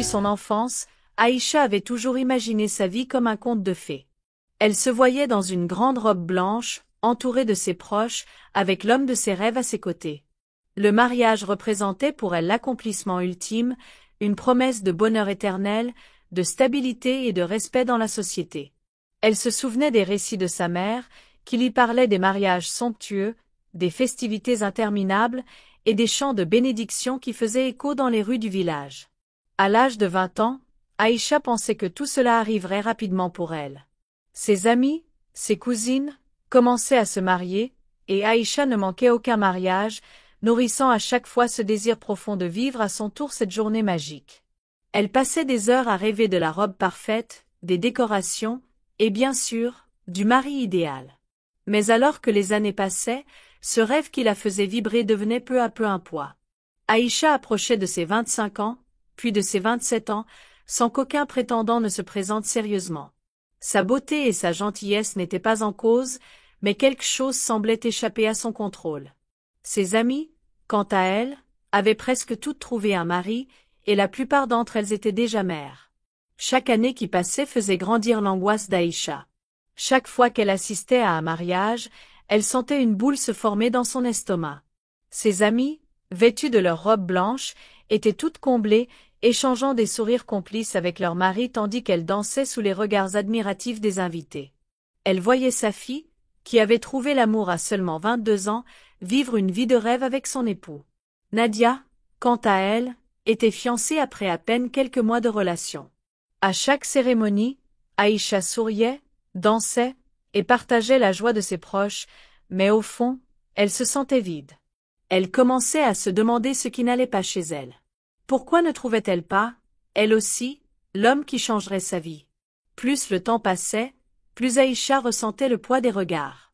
Depuis son enfance, Aïcha avait toujours imaginé sa vie comme un conte de fées. Elle se voyait dans une grande robe blanche, entourée de ses proches, avec l'homme de ses rêves à ses côtés. Le mariage représentait pour elle l'accomplissement ultime, une promesse de bonheur éternel, de stabilité et de respect dans la société. Elle se souvenait des récits de sa mère, qui lui parlaient des mariages somptueux, des festivités interminables et des chants de bénédiction qui faisaient écho dans les rues du village. À l'âge de 20 ans, Aïcha pensait que tout cela arriverait rapidement pour elle. Ses amies, ses cousines, commençaient à se marier, et Aïcha ne manquait aucun mariage, nourrissant à chaque fois ce désir profond de vivre à son tour cette journée magique. Elle passait des heures à rêver de la robe parfaite, des décorations, et bien sûr, du mari idéal. Mais alors que les années passaient, ce rêve qui la faisait vibrer devenait peu à peu un poids. Aïcha approchait de ses 25 ans, puis de ses 27 ans, sans qu'aucun prétendant ne se présente sérieusement. Sa beauté et sa gentillesse n'étaient pas en cause, mais quelque chose semblait échapper à son contrôle. Ses amies, quant à elles, avaient presque toutes trouvé un mari, et la plupart d'entre elles étaient déjà mères. Chaque année qui passait faisait grandir l'angoisse d'Aïcha. Chaque fois qu'elle assistait à un mariage, elle sentait une boule se former dans son estomac. Ses amies, vêtues de leurs robes blanches, étaient toutes comblées, échangeant des sourires complices avec leur mari tandis qu'elle dansait sous les regards admiratifs des invités. Elle voyait sa fille, qui avait trouvé l'amour à seulement 22 ans, vivre une vie de rêve avec son époux. Nadia, quant à elle, était fiancée après à peine quelques mois de relation. À chaque cérémonie, Aïcha souriait, dansait, et partageait la joie de ses proches, mais au fond, elle se sentait vide. Elle commençait à se demander ce qui n'allait pas chez elle. Pourquoi ne trouvait-elle pas, elle aussi, l'homme qui changerait sa vie? Plus le temps passait, plus Aïcha ressentait le poids des regards.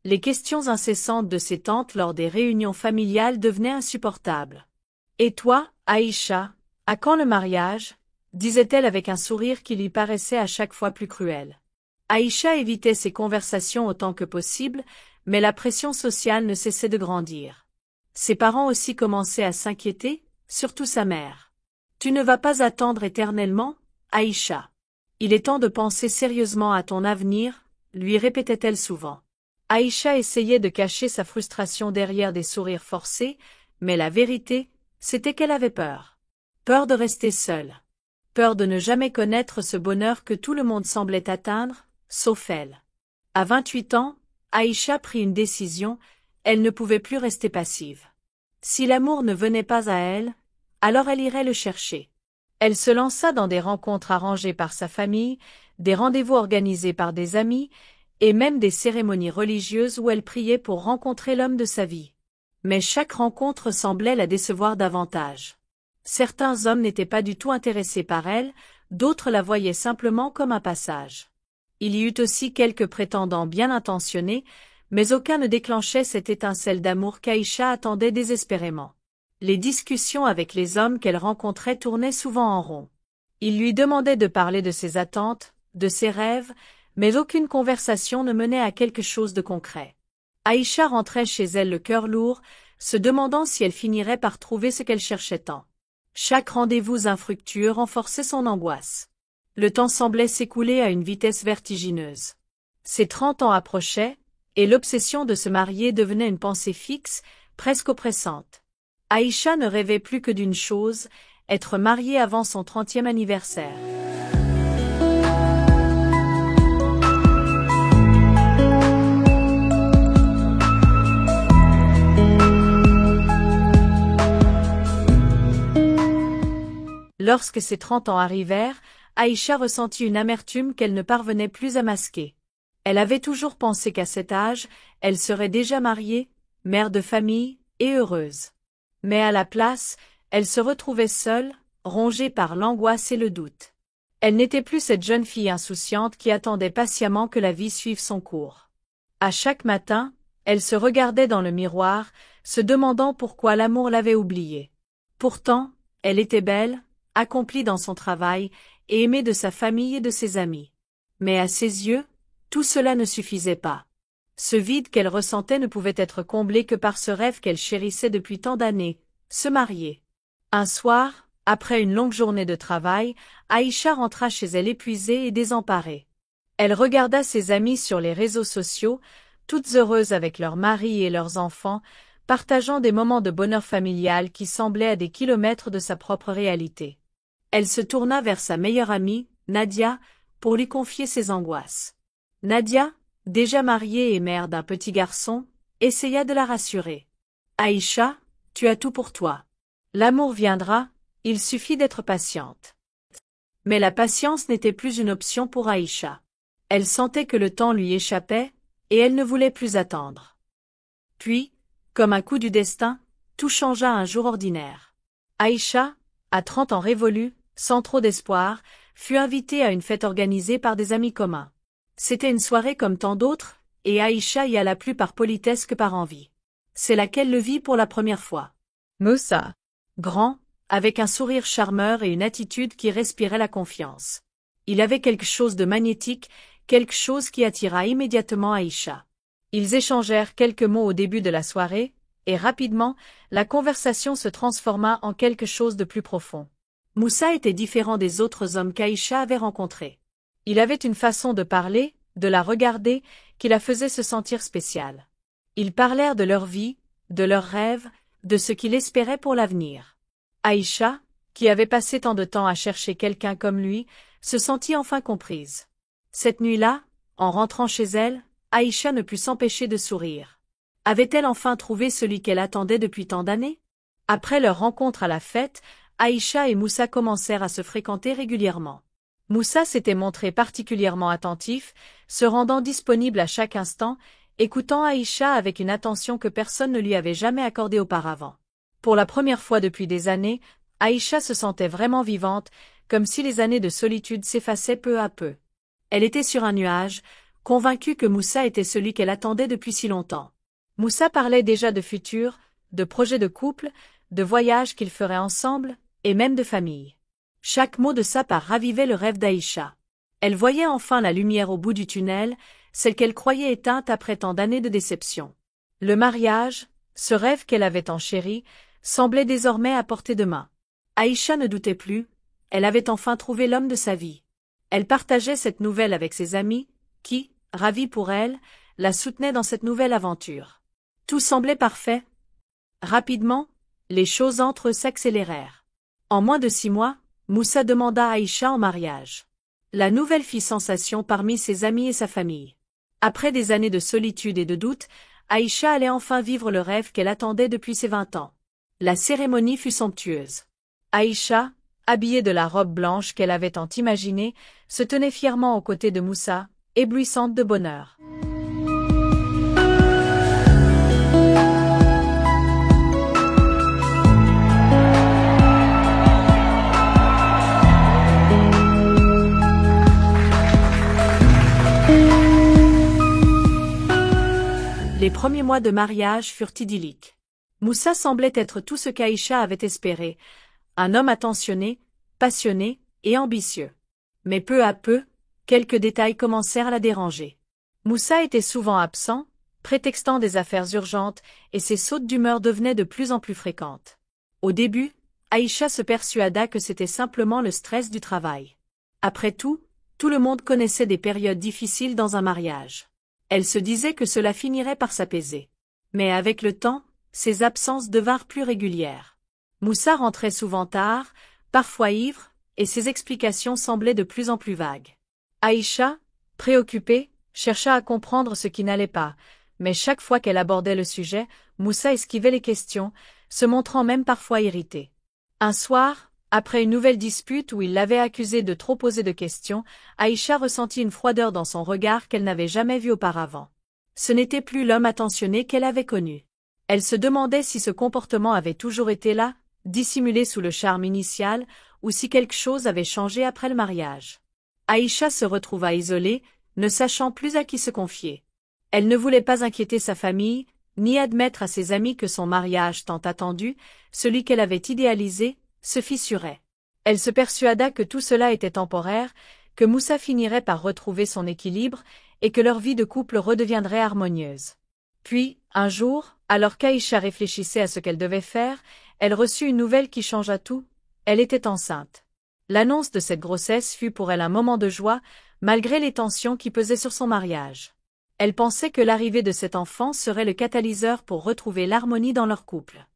Les questions incessantes de ses tantes lors des réunions familiales devenaient insupportables. « Et toi, Aïcha, à quand le mariage ?» disait-elle avec un sourire qui lui paraissait à chaque fois plus cruel. Aïcha évitait ces conversations autant que possible, mais la pression sociale ne cessait de grandir. Ses parents aussi commençaient à s'inquiéter, surtout sa mère. « Tu ne vas pas attendre éternellement, Aïcha. Il est temps de penser sérieusement à ton avenir, » lui répétait-elle souvent. Aïcha essayait de cacher sa frustration derrière des sourires forcés, mais la vérité, c'était qu'elle avait peur. Peur de rester seule. Peur de ne jamais connaître ce bonheur que tout le monde semblait atteindre, sauf elle. À 28 ans, Aïcha prit une décision, elle ne pouvait plus rester passive. Si l'amour ne venait pas à elle, alors elle irait le chercher. Elle se lança dans des rencontres arrangées par sa famille, des rendez-vous organisés par des amis, et même des cérémonies religieuses où elle priait pour rencontrer l'homme de sa vie. Mais chaque rencontre semblait la décevoir davantage. Certains hommes n'étaient pas du tout intéressés par elle, d'autres la voyaient simplement comme un passage. Il y eut aussi quelques prétendants bien intentionnés, mais aucun ne déclenchait cette étincelle d'amour qu'Aïcha attendait désespérément. Les discussions avec les hommes qu'elle rencontrait tournaient souvent en rond. Ils lui demandaient de parler de ses attentes, de ses rêves, mais aucune conversation ne menait à quelque chose de concret. Aïcha rentrait chez elle le cœur lourd, se demandant si elle finirait par trouver ce qu'elle cherchait tant. Chaque rendez-vous infructueux renforçait son angoisse. Le temps semblait s'écouler à une vitesse vertigineuse. Ses 30 ans approchaient, et l'obsession de se marier devenait une pensée fixe, presque oppressante. Aïcha ne rêvait plus que d'une chose, être mariée avant son 30e anniversaire. Lorsque ses 30 ans arrivèrent, Aïcha ressentit une amertume qu'elle ne parvenait plus à masquer. Elle avait toujours pensé qu'à cet âge, elle serait déjà mariée, mère de famille, et heureuse. Mais à la place, elle se retrouvait seule, rongée par l'angoisse et le doute. Elle n'était plus cette jeune fille insouciante qui attendait patiemment que la vie suive son cours. À chaque matin, elle se regardait dans le miroir, se demandant pourquoi l'amour l'avait oubliée. Pourtant, elle était belle, accomplie dans son travail, et aimée de sa famille et de ses amis. Mais à ses yeux, tout cela ne suffisait pas. Ce vide qu'elle ressentait ne pouvait être comblé que par ce rêve qu'elle chérissait depuis tant d'années, se marier. Un soir, Après une longue journée de travail, Aïcha rentra chez elle épuisée et désemparée. Elle regarda ses amies sur les réseaux sociaux, toutes heureuses avec leurs maris et leurs enfants, partageant des moments de bonheur familial qui semblaient à des kilomètres de sa propre réalité. Elle se tourna vers sa meilleure amie, Nadia, pour lui confier ses angoisses. Nadia, déjà mariée et mère d'un petit garçon, essaya de la rassurer. « Aïcha, tu as tout pour toi. L'amour viendra, il suffit d'être patiente. » Mais la patience n'était plus une option pour Aïcha. Elle sentait que le temps lui échappait, et elle ne voulait plus attendre. Puis, comme un coup du destin, tout changea un jour ordinaire. Aïcha, à 30 ans révolus, sans trop d'espoir, fut invitée à une fête organisée par des amis communs. C'était une soirée comme tant d'autres, et Aïcha y alla plus par politesse que par envie. C'est là qu'elle le vit pour la première fois. Moussa, grand, avec un sourire charmeur et une attitude qui respirait la confiance. Il avait quelque chose de magnétique, quelque chose qui attira immédiatement Aïcha. Ils échangèrent quelques mots au début de la soirée, et rapidement, la conversation se transforma en quelque chose de plus profond. Moussa était différent des autres hommes qu'Aïcha avait rencontrés. Il avait une façon de parler, de la regarder, qui la faisait se sentir spéciale. Ils parlèrent de leur vie, de leurs rêves, de ce qu'il espérait pour l'avenir. Aïcha, qui avait passé tant de temps à chercher quelqu'un comme lui, se sentit enfin comprise. Cette nuit-là, en rentrant chez elle, Aïcha ne put s'empêcher de sourire. Avait-elle enfin trouvé celui qu'elle attendait depuis tant d'années? Après leur rencontre à la fête, Aïcha et Moussa commencèrent à se fréquenter régulièrement. Moussa s'était montré particulièrement attentif, se rendant disponible à chaque instant, écoutant Aïcha avec une attention que personne ne lui avait jamais accordée auparavant. Pour la première fois depuis des années, Aïcha se sentait vraiment vivante, comme si les années de solitude s'effaçaient peu à peu. Elle était sur un nuage, convaincue que Moussa était celui qu'elle attendait depuis si longtemps. Moussa parlait déjà de futur, de projets de couple, de voyages qu'ils feraient ensemble, et même de famille. Chaque mot de sa part ravivait le rêve d'Aïcha. Elle voyait enfin la lumière au bout du tunnel, celle qu'elle croyait éteinte après tant d'années de déception. Le mariage, ce rêve qu'elle avait tant chéri, semblait désormais à portée de main. Aïcha ne doutait plus, elle avait enfin trouvé l'homme de sa vie. Elle partageait cette nouvelle avec ses amis, qui, ravis pour elle, la soutenaient dans cette nouvelle aventure. Tout semblait parfait. Rapidement, les choses entre eux s'accélérèrent. En moins de 6 mois, Moussa demanda Aïcha en mariage. La nouvelle fit sensation parmi ses amis et sa famille. Après des années de solitude et de doute, Aïcha allait enfin vivre le rêve qu'elle attendait depuis ses 20 ans. La cérémonie fut somptueuse. Aïcha, habillée de la robe blanche qu'elle avait tant imaginée, se tenait fièrement aux côtés de Moussa, éblouissante de bonheur. Les premiers mois de mariage furent idylliques. Moussa semblait être tout ce qu'Aïcha avait espéré, un homme attentionné, passionné et ambitieux. Mais peu à peu, quelques détails commencèrent à la déranger. Moussa était souvent absent, prétextant des affaires urgentes, et ses sautes d'humeur devenaient de plus en plus fréquentes. Au début, Aïcha se persuada que c'était simplement le stress du travail. Après tout le monde connaissait des périodes difficiles dans un mariage. Elle se disait que cela finirait par s'apaiser. Mais avec le temps, ses absences devinrent plus régulières. Moussa rentrait souvent tard, parfois ivre, et ses explications semblaient de plus en plus vagues. Aïcha, préoccupée, chercha à comprendre ce qui n'allait pas, mais chaque fois qu'elle abordait le sujet, Moussa esquivait les questions, se montrant même parfois irrité. Un soir, après une nouvelle dispute où il l'avait accusée de trop poser de questions, Aïcha ressentit une froideur dans son regard qu'elle n'avait jamais vue auparavant. Ce n'était plus l'homme attentionné qu'elle avait connu. Elle se demandait si ce comportement avait toujours été là, dissimulé sous le charme initial, ou si quelque chose avait changé après le mariage. Aïcha se retrouva isolée, ne sachant plus à qui se confier. Elle ne voulait pas inquiéter sa famille, ni admettre à ses amis que son mariage tant attendu, celui qu'elle avait idéalisé, se fissurait. Elle se persuada que tout cela était temporaire, que Moussa finirait par retrouver son équilibre, et que leur vie de couple redeviendrait harmonieuse. Puis, un jour, alors qu'Aïcha réfléchissait à ce qu'elle devait faire, elle reçut une nouvelle qui changea tout. Elle était enceinte. L'annonce de cette grossesse fut pour elle un moment de joie, malgré les tensions qui pesaient sur son mariage. Elle pensait que l'arrivée de cet enfant serait le catalyseur pour retrouver l'harmonie dans leur couple.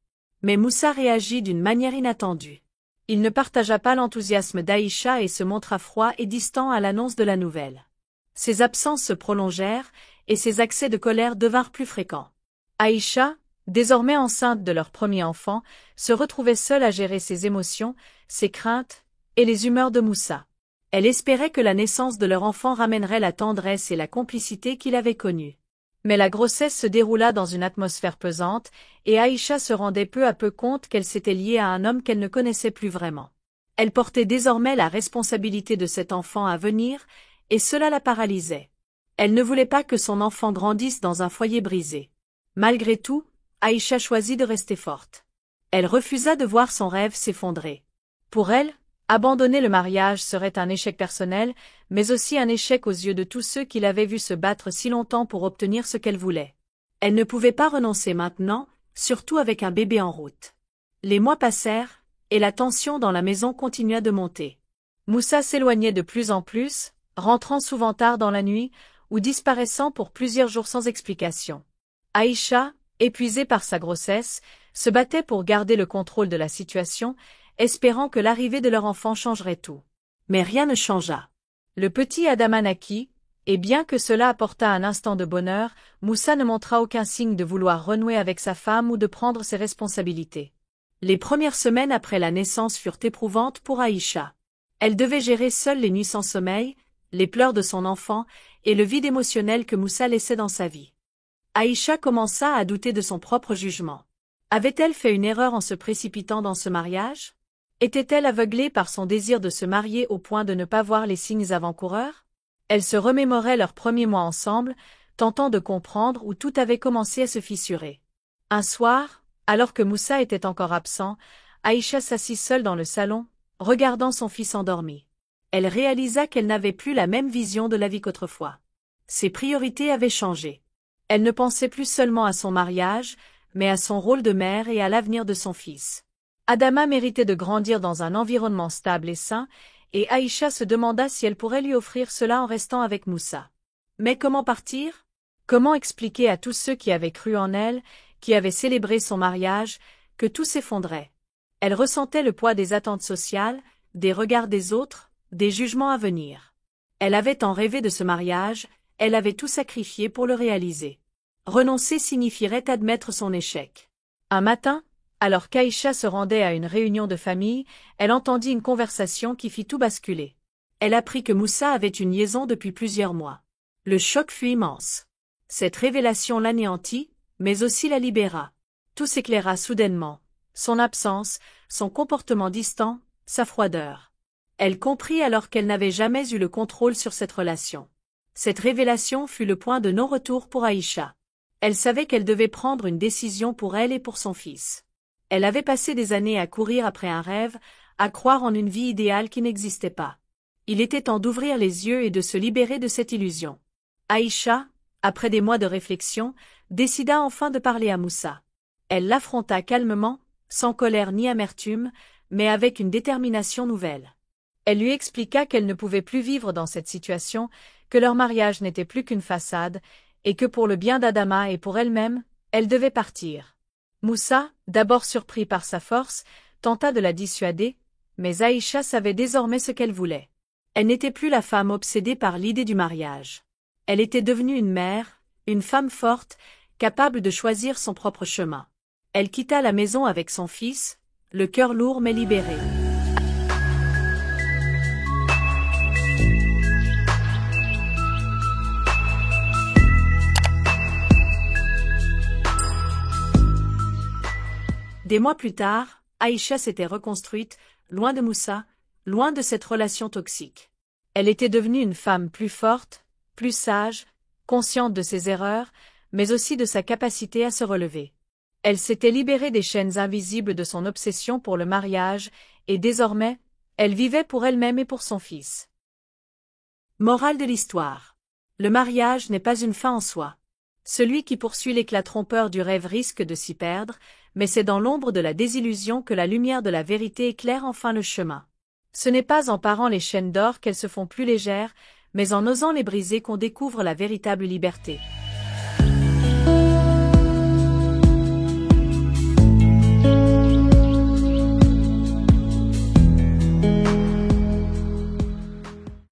Mais Moussa réagit d'une manière inattendue. Il ne partagea pas l'enthousiasme d'Aïcha et se montra froid et distant à l'annonce de la nouvelle. Ses absences se prolongèrent, et ses accès de colère devinrent plus fréquents. Aïcha, désormais enceinte de leur premier enfant, se retrouvait seule à gérer ses émotions, ses craintes, et les humeurs de Moussa. Elle espérait que la naissance de leur enfant ramènerait la tendresse et la complicité qu'il avait connue. Mais la grossesse se déroula dans une atmosphère pesante, et Aïcha se rendait peu à peu compte qu'elle s'était liée à un homme qu'elle ne connaissait plus vraiment. Elle portait désormais la responsabilité de cet enfant à venir, et cela la paralysait. Elle ne voulait pas que son enfant grandisse dans un foyer brisé. Malgré tout, Aïcha choisit de rester forte. Elle refusa de voir son rêve s'effondrer. Pour elle, abandonner le mariage serait un échec personnel, mais aussi un échec aux yeux de tous ceux qui l'avaient vue se battre si longtemps pour obtenir ce qu'elle voulait. Elle ne pouvait pas renoncer maintenant, surtout avec un bébé en route. Les mois passèrent, et la tension dans la maison continua de monter. Moussa s'éloignait de plus en plus, rentrant souvent tard dans la nuit, ou disparaissant pour plusieurs jours sans explication. Aïcha, épuisée par sa grossesse, se battait pour garder le contrôle de la situation, espérant que l'arrivée de leur enfant changerait tout. Mais rien ne changea. Le petit Adama naquit, et bien que cela apporta un instant de bonheur, Moussa ne montra aucun signe de vouloir renouer avec sa femme ou de prendre ses responsabilités. Les premières semaines après la naissance furent éprouvantes pour Aïcha. Elle devait gérer seule les nuits sans sommeil, les pleurs de son enfant, et le vide émotionnel que Moussa laissait dans sa vie. Aïcha commença à douter de son propre jugement. Avait-elle fait une erreur en se précipitant dans ce mariage? Était-elle aveuglée par son désir de se marier au point de ne pas voir les signes avant-coureurs? Elle se remémorait leurs premiers mois ensemble, tentant de comprendre où tout avait commencé à se fissurer. Un soir, alors que Moussa était encore absent, Aïcha s'assit seule dans le salon, regardant son fils endormi. Elle réalisa qu'elle n'avait plus la même vision de la vie qu'autrefois. Ses priorités avaient changé. Elle ne pensait plus seulement à son mariage, mais à son rôle de mère et à l'avenir de son fils. Adama méritait de grandir dans un environnement stable et sain, et Aïcha se demanda si elle pourrait lui offrir cela en restant avec Moussa. Mais comment partir? Comment expliquer à tous ceux qui avaient cru en elle, qui avaient célébré son mariage, que tout s'effondrait? Elle ressentait le poids des attentes sociales, des regards des autres, des jugements à venir. Elle avait tant rêvé de ce mariage, elle avait tout sacrifié pour le réaliser. Renoncer signifierait admettre son échec. Un matin, alors qu'Aïcha se rendait à une réunion de famille, elle entendit une conversation qui fit tout basculer. Elle apprit que Moussa avait une liaison depuis plusieurs mois. Le choc fut immense. Cette révélation l'anéantit, mais aussi la libéra. Tout s'éclaira soudainement. Son absence, son comportement distant, sa froideur. Elle comprit alors qu'elle n'avait jamais eu le contrôle sur cette relation. Cette révélation fut le point de non-retour pour Aïcha. Elle savait qu'elle devait prendre une décision pour elle et pour son fils. Elle avait passé des années à courir après un rêve, à croire en une vie idéale qui n'existait pas. Il était temps d'ouvrir les yeux et de se libérer de cette illusion. Aïcha, après des mois de réflexion, décida enfin de parler à Moussa. Elle l'affronta calmement, sans colère ni amertume, mais avec une détermination nouvelle. Elle lui expliqua qu'elle ne pouvait plus vivre dans cette situation, que leur mariage n'était plus qu'une façade, et que pour le bien d'Adama et pour elle-même, elle devait partir. Moussa, d'abord surpris par sa force, tenta de la dissuader, mais Aïcha savait désormais ce qu'elle voulait. Elle n'était plus la femme obsédée par l'idée du mariage. Elle était devenue une mère, une femme forte, capable de choisir son propre chemin. Elle quitta la maison avec son fils, le cœur lourd mais libéré. Des mois plus tard, Aïcha s'était reconstruite, loin de Moussa, loin de cette relation toxique. Elle était devenue une femme plus forte, plus sage, consciente de ses erreurs, mais aussi de sa capacité à se relever. Elle s'était libérée des chaînes invisibles de son obsession pour le mariage, et désormais, elle vivait pour elle-même et pour son fils. Morale de l'histoire. Le mariage n'est pas une fin en soi. Celui qui poursuit l'éclat trompeur du rêve risque de s'y perdre, mais c'est dans l'ombre de la désillusion que la lumière de la vérité éclaire enfin le chemin. Ce n'est pas en parant les chaînes d'or qu'elles se font plus légères, mais en osant les briser qu'on découvre la véritable liberté.